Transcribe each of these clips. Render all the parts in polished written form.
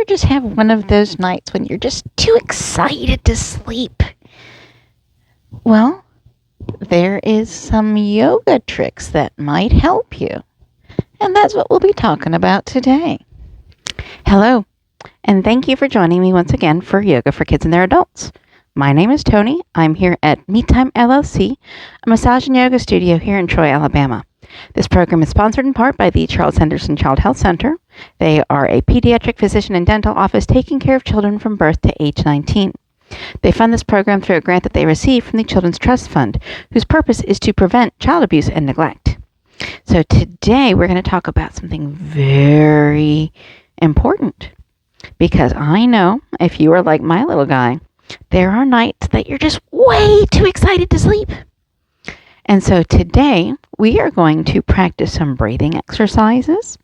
just have one of those nights when you're just too excited to sleep? Well, there is some yoga tricks that might help you. And that's what we'll be talking about today. Hello, and thank you for joining me once again for Yoga for Kids and Their Adults. My name is Tony. I'm here at Me Time LLC, a massage and yoga studio here in Troy, Alabama. This program is sponsored in part by the Charles Henderson Child Health Center. They are a pediatric physician and dental office taking care of children from birth to age 19. They fund this program through a grant that they receive from the Children's Trust Fund, whose purpose is to prevent child abuse and neglect. So today we're going to talk about something very important, because I know if you are like my little guy, there are nights that you're just way too excited to sleep. And so today we are going to practice some breathing exercises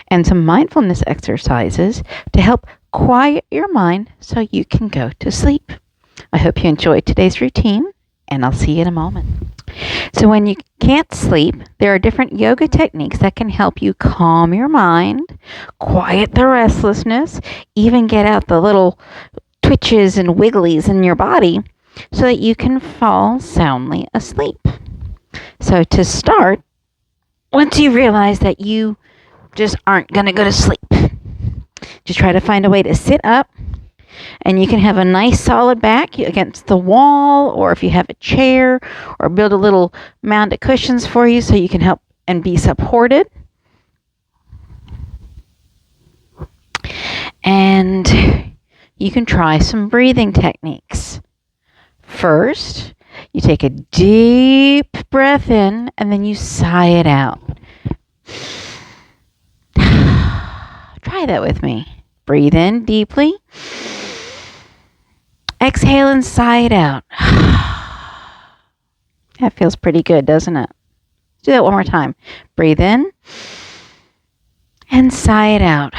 and some mindfulness exercises to help quiet your mind so you can go to sleep. I hope you enjoyed today's routine, and I'll see you in a moment. So when you can't sleep, there are different yoga techniques that can help you calm your mind, quiet the restlessness, even get out the little twitches and wigglies in your body so that you can fall soundly asleep. So to start, once you realize that you just aren't going to go to sleep, just try to find a way to sit up, and you can have a nice solid back against the wall, or if you have a chair, or build a little mound of cushions for you so you can help and be supported. And you can try some breathing techniques. First, you take a deep breath in, and then you sigh it out. Try that with me. Breathe in deeply. Exhale and sigh it out. That feels pretty good, doesn't it? Do that one more time. Breathe in and sigh it out.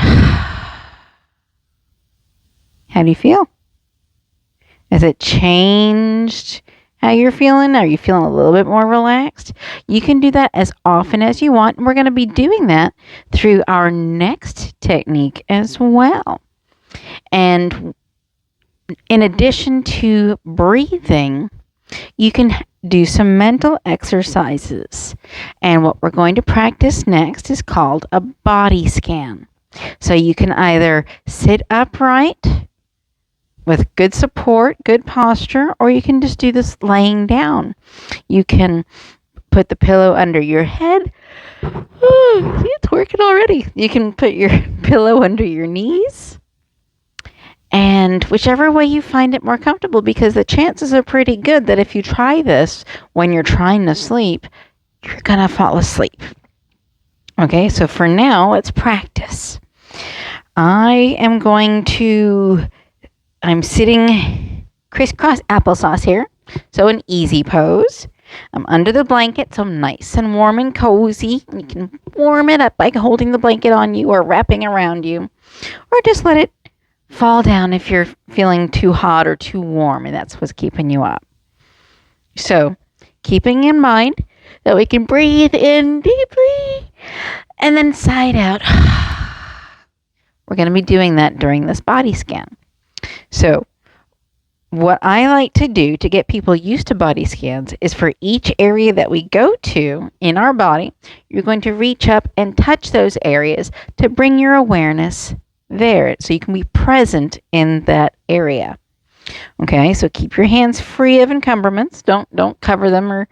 How do you feel? Has it changed how you're feeling? Are you feeling a little bit more relaxed? You can do that as often as you want. And we're going to be doing that through our next technique as well. And in addition to breathing, you can do some mental exercises. And what we're going to practice next is called a body scan. So you can either sit upright with good support, good posture, or you can just do this laying down. You can put the pillow under your head. Oh, see, it's working already. You can put your pillow under your knees. And whichever way you find it more comfortable, because the chances are pretty good that if you try this when you're trying to sleep, you're going to fall asleep. Okay, so for now, let's practice. I'm sitting crisscross applesauce here, so an easy pose. I'm under the blanket, so I'm nice and warm and cozy. You can warm it up by holding the blanket on you or wrapping around you, or just let it fall down if you're feeling too hot or too warm, and that's what's keeping you up. So, keeping in mind that we can breathe in deeply and then sigh it out. We're going to be doing that during this body scan. So, what I like to do to get people used to body scans is for each area that we go to in our body, you're going to reach up and touch those areas to bring your awareness there so you can be present in that area. Okay, so keep your hands free of encumbrance. Don't cover them or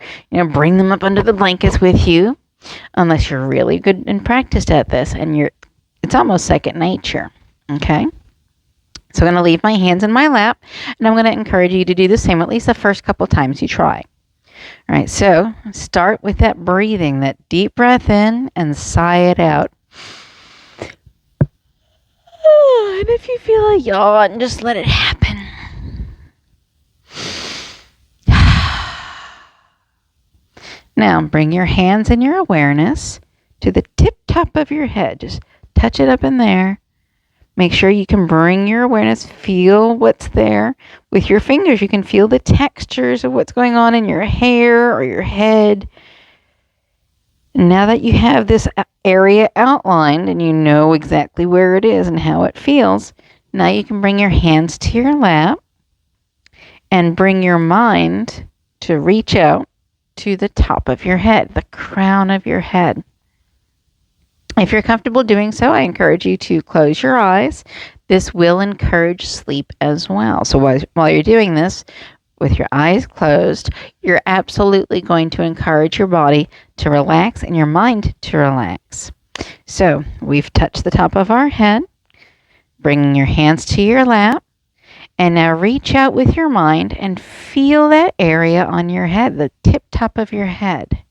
bring them up under the blankets with you unless you're really good and practiced at this and it's almost second nature. Okay? So I'm going to leave my hands in my lap, and I'm going to encourage you to do the same at least the first couple times you try. All right, so start with that breathing, that deep breath in and sigh it out. And if you feel a yawn, just let it happen. Now, bring your hands and your awareness to the tip top of your head. Just touch it up in there. Make sure you can bring your awareness, feel what's there. With your fingers, you can feel the textures of what's going on in your hair or your head. Now that you have this area outlined and you know exactly where it is and how it feels, Now you can bring your hands to your lap and bring your mind to reach out to the top of your head, the crown of your head. If you're comfortable doing so, I encourage you to close your eyes. This will encourage sleep as well. So while you're doing this, with your eyes closed, you're absolutely going to encourage your body to relax and your mind to relax. So we've touched the top of our head, bringing your hands to your lap, and now reach out with your mind and feel that area on your head, the tip top of your head.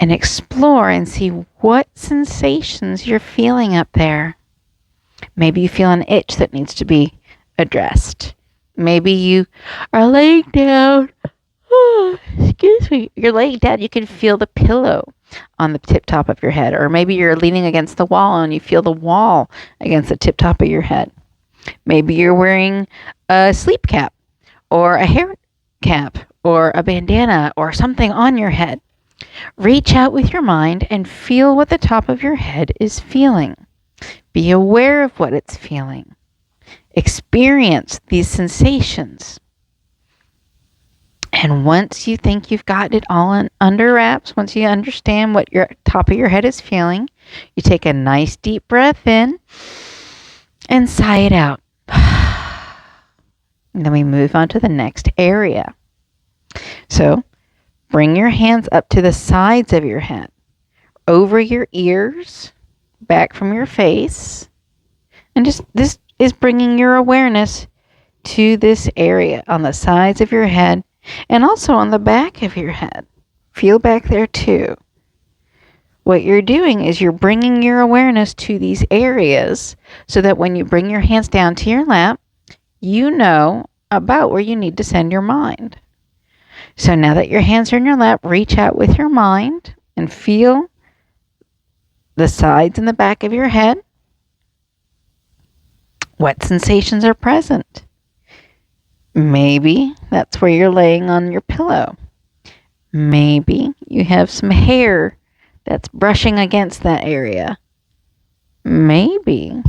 And explore and see what sensations you're feeling up there. Maybe you feel an itch that needs to be addressed. Maybe you are laying down. Excuse me. You're laying down. You can feel the pillow on the tip top of your head. Or maybe you're leaning against the wall and you feel the wall against the tip top of your head. Maybe you're wearing a sleep cap or a hair cap or a bandana or something on your head. Reach out with your mind and feel what the top of your head is feeling. Be aware of what it's feeling. Experience these sensations. And once you think you've got it all under wraps, once you understand what your top of your head is feeling, you take a nice deep breath in and sigh it out. And then we move on to the next area. So, bring your hands up to the sides of your head, over your ears, back from your face. And just this is bringing your awareness to this area on the sides of your head and also on the back of your head. Feel back there too. What you're doing is you're bringing your awareness to these areas so that when you bring your hands down to your lap, you know about where you need to send your mind. So now that your hands are in your lap, reach out with your mind and feel the sides and the back of your head. What sensations are present? Maybe that's where you're laying on your pillow. Maybe you have some hair that's brushing against that area. Maybe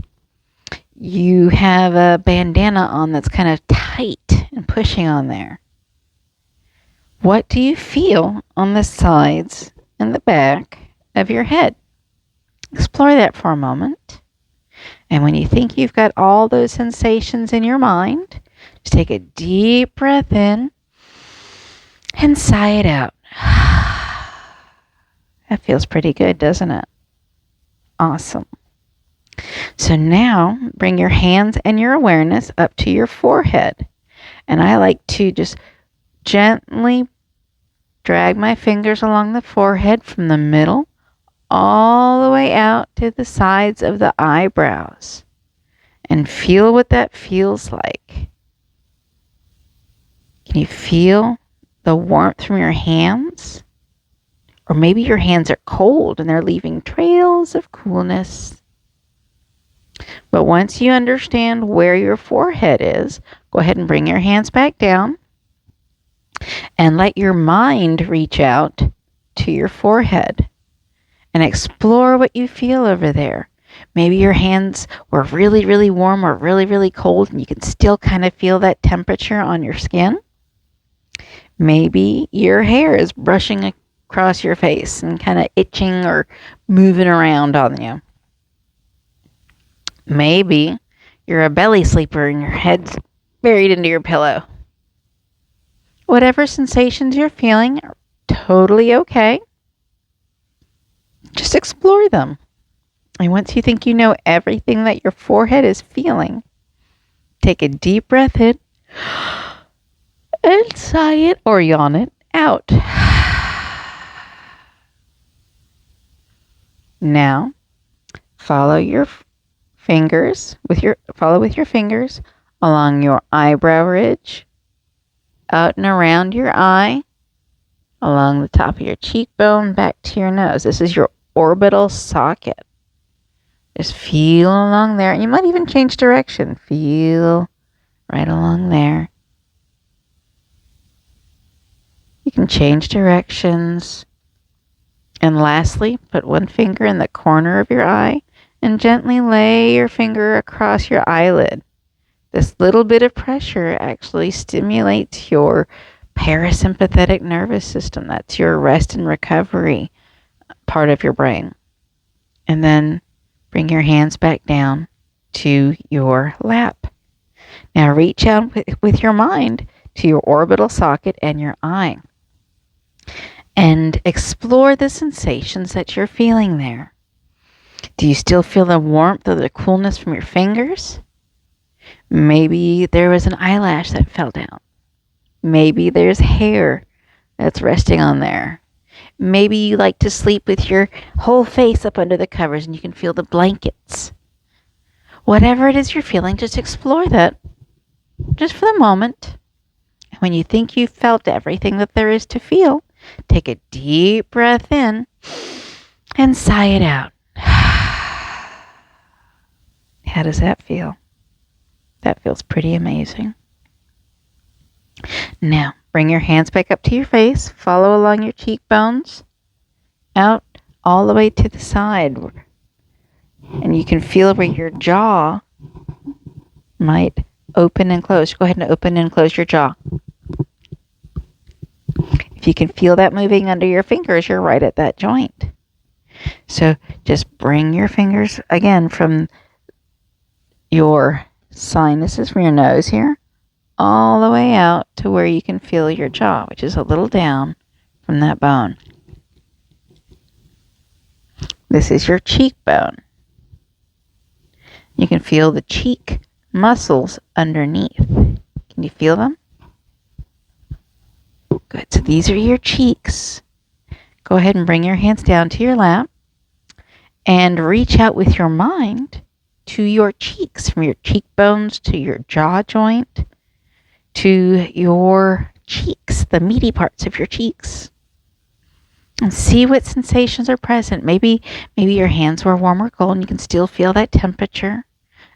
you have a bandana on that's kind of tight and pushing on there. What do you feel on the sides and the back of your head? Explore that for a moment. And when you think you've got all those sensations in your mind, just take a deep breath in and sigh it out. That feels pretty good, doesn't it? Awesome. So now bring your hands and your awareness up to your forehead. And I like to just gently drag my fingers along the forehead from the middle all the way out to the sides of the eyebrows. And feel what that feels like. Can you feel the warmth from your hands? Or maybe your hands are cold and they're leaving trails of coolness. But once you understand where your forehead is, go ahead and bring your hands back down and let your mind reach out to your forehead and explore what you feel over there. Maybe your hands were really, really warm or really, really cold and you can still kind of feel that temperature on your skin. Maybe your hair is brushing across your face and kind of itching or moving around on you. Maybe you're a belly sleeper and your head's buried into your pillow. Whatever sensations you're feeling are totally okay. Just explore them. And once you think you know everything that your forehead is feeling, take a deep breath in and sigh it or yawn it out. Now, follow with your fingers along your eyebrow ridge, out and around your eye, along the top of your cheekbone, back to your nose. This is your orbital socket. Just feel along there. You might even change direction. Feel right along there. You can change directions. And lastly, put one finger in the corner of your eye and gently lay your finger across your eyelid. This little bit of pressure actually stimulates your parasympathetic nervous system. That's your rest and recovery part of your brain. And then bring your hands back down to your lap. Now reach out with your mind to your orbital socket and your eye and explore the sensations that you're feeling there. Do you still feel the warmth or the coolness from your fingers? Maybe there was an eyelash that fell down. Maybe there's hair that's resting on there. Maybe you like to sleep with your whole face up under the covers and you can feel the blankets. Whatever it is you're feeling, just explore that just for the moment. And when you think you've felt everything that there is to feel, take a deep breath in and sigh it out. How does that feel? That feels pretty amazing. Now, bring your hands back up to your face. Follow along your cheekbones, out all the way to the side. And you can feel where your jaw might open and close. Go ahead and open and close your jaw. If you can feel that moving under your fingers, you're right at that joint. So just bring your fingers again from your sinuses, from your nose here, all the way out to where you can feel your jaw, which is a little down from that bone. This is your cheekbone. You can feel the cheek muscles underneath. Can you feel them? Good. So these are your cheeks. Go ahead and bring your hands down to your lap and reach out with your mind to your cheeks, from your cheekbones to your jaw joint to your cheeks, the meaty parts of your cheeks. And see what sensations are present. Maybe your hands were warm or cold and you can still feel that temperature.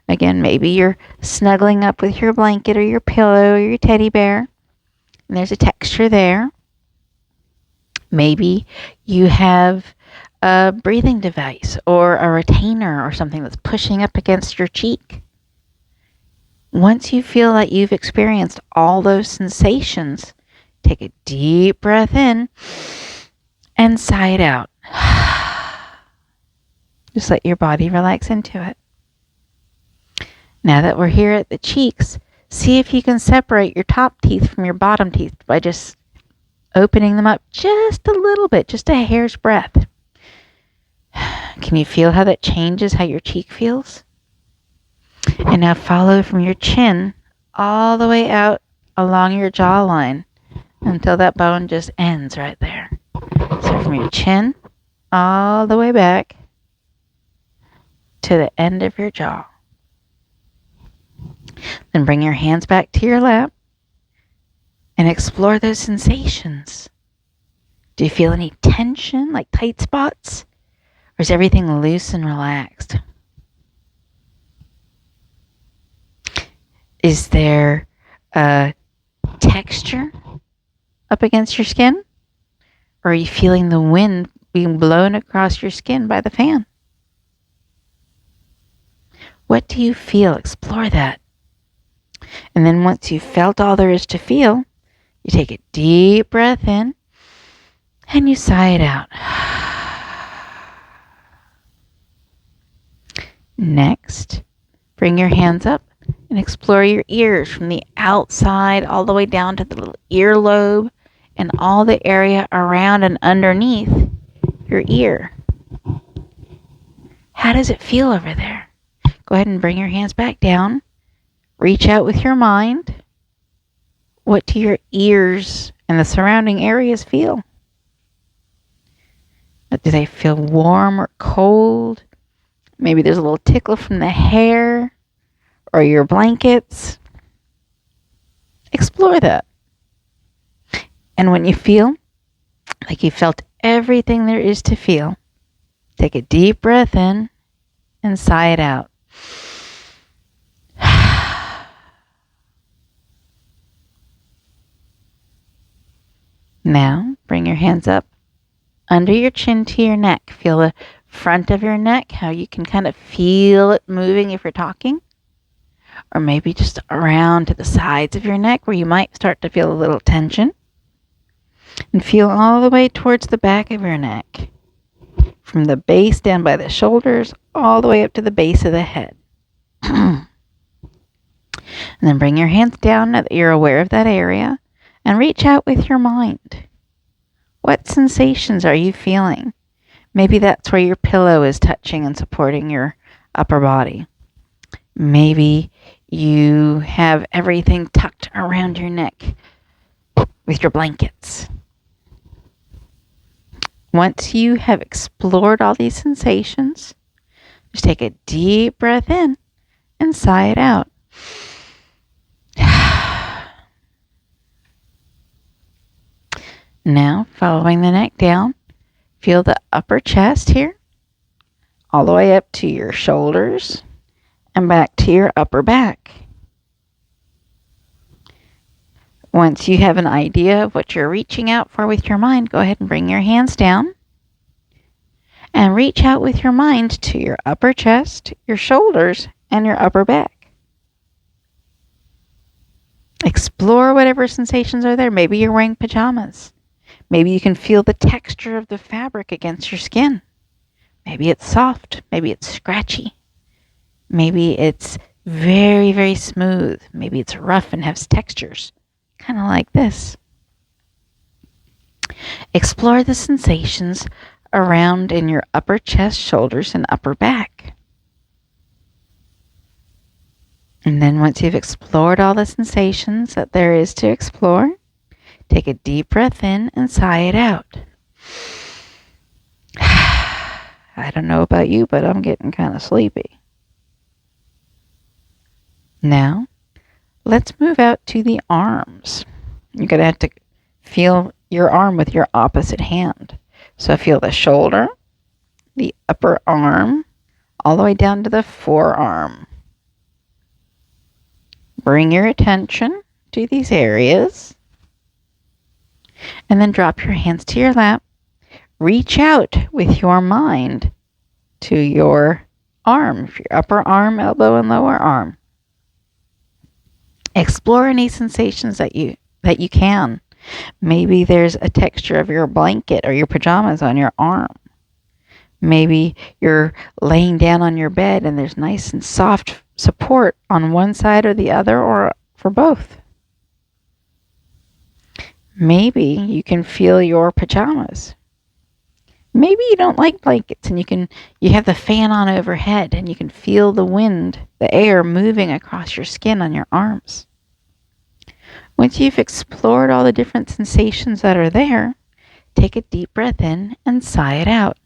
Again, maybe you're snuggling up with your blanket or your pillow or your teddy bear, and there's a texture there. Maybe you have a breathing device or a retainer or something that's pushing up against your cheek. Once you feel that you've experienced all those sensations, take a deep breath in and sigh it out. Just let your body relax into it. Now that we're here at the cheeks, see if you can separate your top teeth from your bottom teeth by just opening them up just a little bit, just a hair's breadth. Can you feel how that changes how your cheek feels? And now follow from your chin all the way out along your jawline until that bone just ends right there. So from your chin all the way back to the end of your jaw. Then bring your hands back to your lap and explore those sensations. Do you feel any tension, like tight spots? Or is everything loose and relaxed? Is there a texture up against your skin? Or are you feeling the wind being blown across your skin by the fan? What do you feel? Explore that. And then once you've felt all there is to feel, you take a deep breath in and you sigh it out. Next, bring your hands up and explore your ears from the outside all the way down to the little earlobe and all the area around and underneath your ear. How does it feel over there? Go ahead and bring your hands back down. Reach out with your mind. What do your ears and the surrounding areas feel? Do they feel warm or cold? Maybe there's a little tickle from the hair or your blankets. Explore that. And when you feel like you felt everything there is to feel, take a deep breath in and sigh it out. Now, bring your hands up under your chin to your neck. Feel the front of your neck, how you can kind of feel it moving if you're talking. Or maybe just around to the sides of your neck where you might start to feel a little tension. And feel all the way towards the back of your neck. From the base down by the shoulders, all the way up to the base of the head. And then bring your hands down now that you're aware of that area. And reach out with your mind. What sensations are you feeling? Maybe that's where your pillow is touching and supporting your upper body. Maybe you have everything tucked around your neck with your blankets. Once you have explored all these sensations, just take a deep breath in and sigh it out. Now, following the neck down, feel the upper chest here, all the way up to your shoulders and back to your upper back. Once you have an idea of what you're reaching out for with your mind, go ahead and bring your hands down and reach out with your mind to your upper chest, your shoulders, and your upper back. Explore whatever sensations are there. Maybe you're wearing pajamas. Maybe you can feel the texture of the fabric against your skin. Maybe it's soft. Maybe it's scratchy. Maybe it's very, very smooth. Maybe it's rough and has textures, kind of like this. Explore the sensations around in your upper chest, shoulders, and upper back. And then once you've explored all the sensations that there is to explore, take a deep breath in and sigh it out. I don't know about you, but I'm getting kind of sleepy. Now, let's move out to the arms. You're going to have to feel your arm with your opposite hand. So feel the shoulder, the upper arm, all the way down to the forearm. Bring your attention to these areas. And then drop your hands to your lap. Reach out with your mind to your arm, your upper arm, elbow, and lower arm. Explore any sensations that you can. Maybe there's a texture of your blanket or your pajamas on your arm. Maybe you're laying down on your bed and there's nice and soft support on one side or the other, or for both. Maybe you can feel your pajamas. Maybe you don't like blankets and you have the fan on overhead and you can feel the wind, the air moving across your skin on your arms. Once you've explored all the different sensations that are there, take a deep breath in and sigh it out.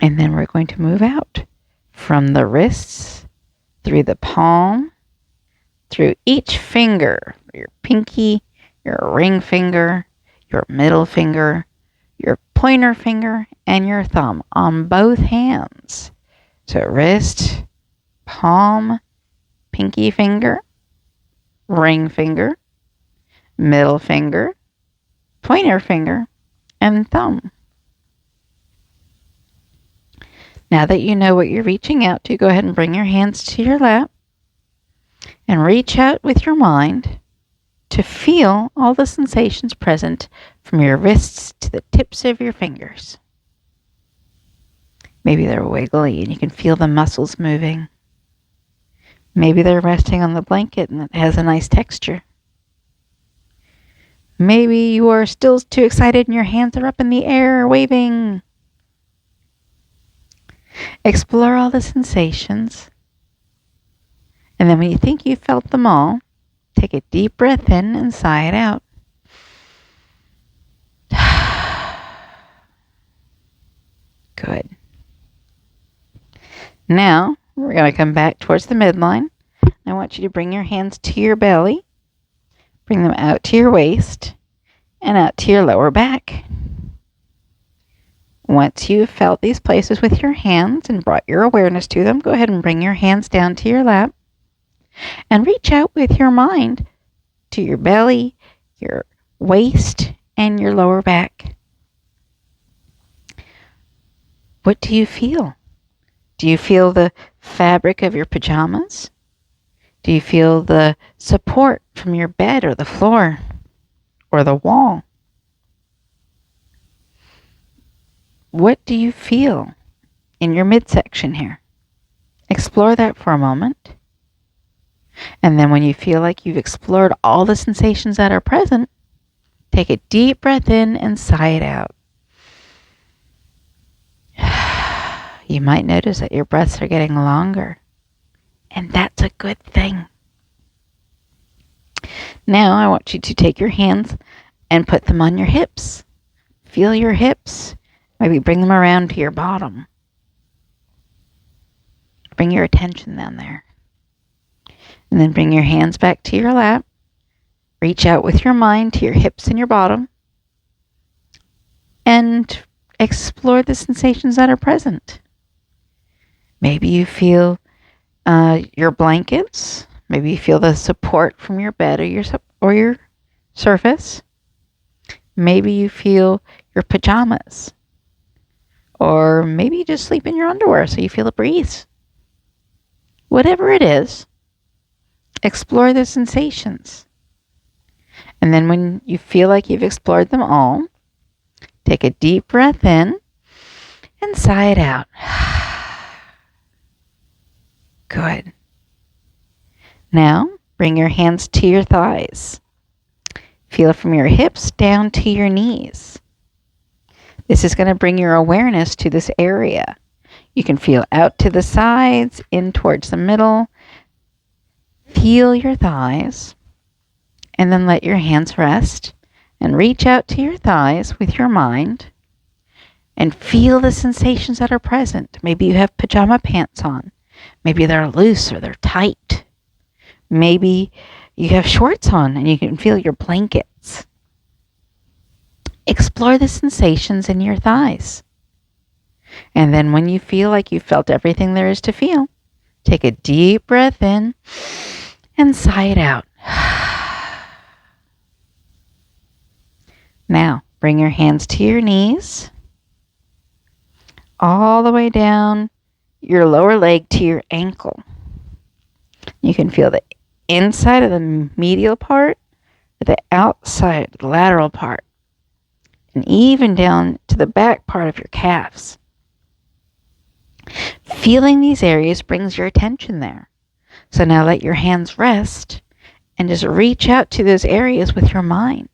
And then we're going to move out from the wrists, through the palm, through each finger, your pinky, your ring finger, your middle finger, your pointer finger, and your thumb on both hands. So wrist, palm, pinky finger, ring finger, middle finger, pointer finger, and thumb. Now that you know what you're reaching out to, go ahead and bring your hands to your lap and reach out with your mind to feel all the sensations present from your wrists to the tips of your fingers. Maybe they're wiggly and you can feel the muscles moving. Maybe they're resting on the blanket and it has a nice texture. Maybe you are still too excited and your hands are up in the air waving. Explore all the sensations. And then when you think you've felt them all, take a deep breath in and sigh it out. Good. Now, we're going to come back towards the midline. I want you to bring your hands to your belly. Bring them out to your waist and out to your lower back. Once you've felt these places with your hands and brought your awareness to them, go ahead and bring your hands down to your lap and reach out with your mind to your belly, your waist, and your lower back. What do you feel? Do you feel the fabric of your pajamas? Do you feel the support from your bed or the floor or the wall? What do you feel in your midsection here? Explore that for a moment. And then when you feel like you've explored all the sensations that are present, take a deep breath in and sigh it out. You might notice that your breaths are getting longer, and that's a good thing. Now I want you to take your hands and put them on your hips. Feel your hips. Maybe bring them around to your bottom. Bring your attention down there. And then bring your hands back to your lap. Reach out with your mind to your hips and your bottom. And explore the sensations that are present. Maybe you feel your blankets. Maybe you feel the support from your bed or your surface. Maybe you feel your pajamas. Or maybe you just sleep in your underwear so you feel a breeze. Whatever it is, explore the sensations. And then when you feel like you've explored them all, take a deep breath in and sigh it out. Good. Now, bring your hands to your thighs. Feel from your hips down to your knees. This is going to bring your awareness to this area. You can feel out to the sides, in towards the middle. Feel your thighs, and then let your hands rest and reach out to your thighs with your mind and feel the sensations that are present. Maybe you have pajama pants on. Maybe they're loose or they're tight. Maybe you have shorts on and you can feel your blankets. Explore the sensations in your thighs. And then when you feel like you've felt everything there is to feel, take a deep breath in and sigh it out. Now, bring your hands to your knees, all the way down your lower leg to your ankle. You can feel the inside of the medial part, or the outside, the lateral part, and even down to the back part of your calves. Feeling these areas brings your attention there. So now let your hands rest and just reach out to those areas with your mind.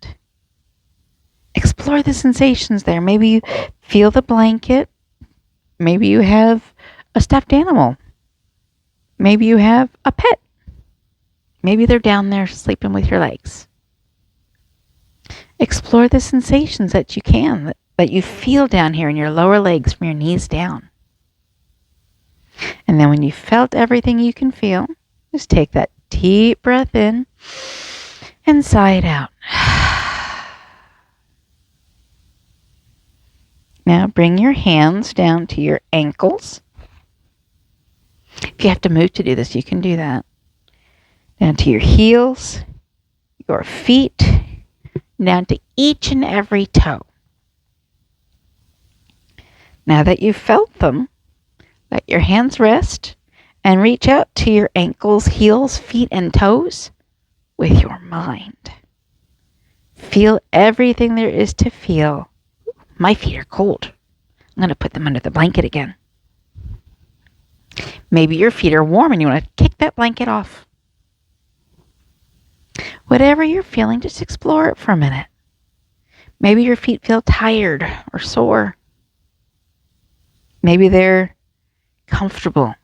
Explore the sensations there. Maybe you feel the blanket. Maybe you have a stuffed animal. Maybe you have a pet. Maybe they're down there sleeping with your legs. Explore the sensations that you can, that you feel down here in your lower legs from your knees down. And then when you felt everything you can feel, just take that deep breath in and sigh it out. Now bring your hands down to your ankles. If you have to move to do this, you can do that. Down to your heels, your feet, down to each and every toe. Now that you've felt them, let your hands rest and reach out to your ankles, heels, feet, and toes with your mind. Feel everything there is to feel. My feet are cold. I'm going to put them under the blanket again. Maybe your feet are warm and you want to kick that blanket off. Whatever you're feeling, just explore it for a minute. Maybe your feet feel tired or sore. Maybe they're comfortable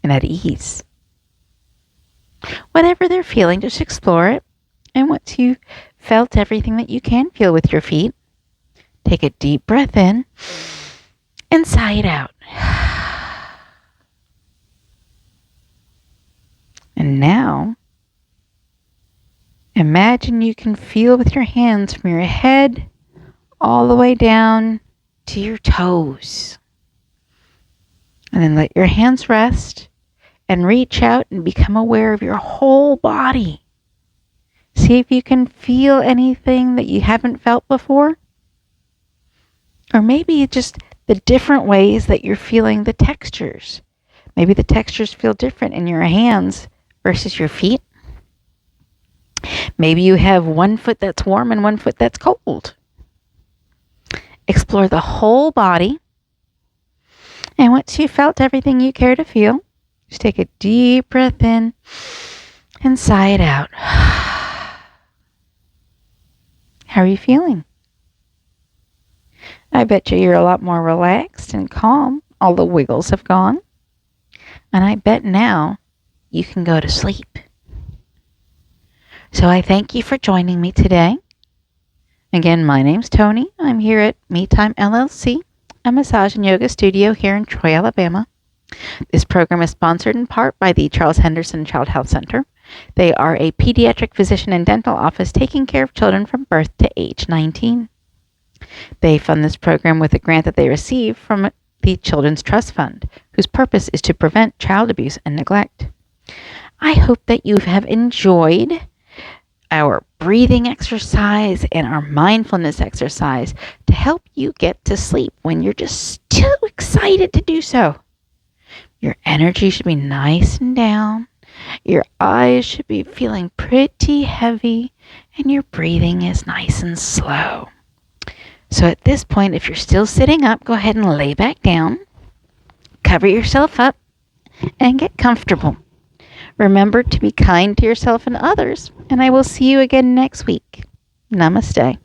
and at ease. Whatever they're feeling, just explore it. And once you've felt everything that you can feel with your feet, take a deep breath in and sigh it out. And now, imagine you can feel with your hands from your head all the way down to your toes. And then let your hands rest and reach out and become aware of your whole body. See See if you can feel anything that you haven't felt before. Or maybe just the different ways that you're feeling the textures. Maybe the textures feel different in your hands versus your feet. Maybe you have one foot that's warm and one foot that's cold. Explore the whole body. And once you've felt everything you care to feel, just take a deep breath in and sigh it out. How are you feeling? I bet you're a lot more relaxed and calm. All the wiggles have gone. And I bet now you can go to sleep. So I thank you for joining me today. Again, my name's Tony. I'm here at Me Time LLC, a massage and yoga studio here in Troy, Alabama. This program is sponsored in part by the Charles Henderson Child Health Center. They are a pediatric physician and dental office taking care of children from birth to age 19. They fund this program with a grant that they receive from the Children's Trust Fund, whose purpose is to prevent child abuse and neglect. I hope that you have enjoyed our breathing exercise and our mindfulness exercise to help you get to sleep when you're just too excited to do so. Your energy should be nice and down. Your eyes should be feeling pretty heavy, and your breathing is nice and slow. So at this point, if you're still sitting up, go ahead and lay back down, cover yourself up, and get comfortable. Remember to be kind to yourself and others, and I will see you again next week. Namaste.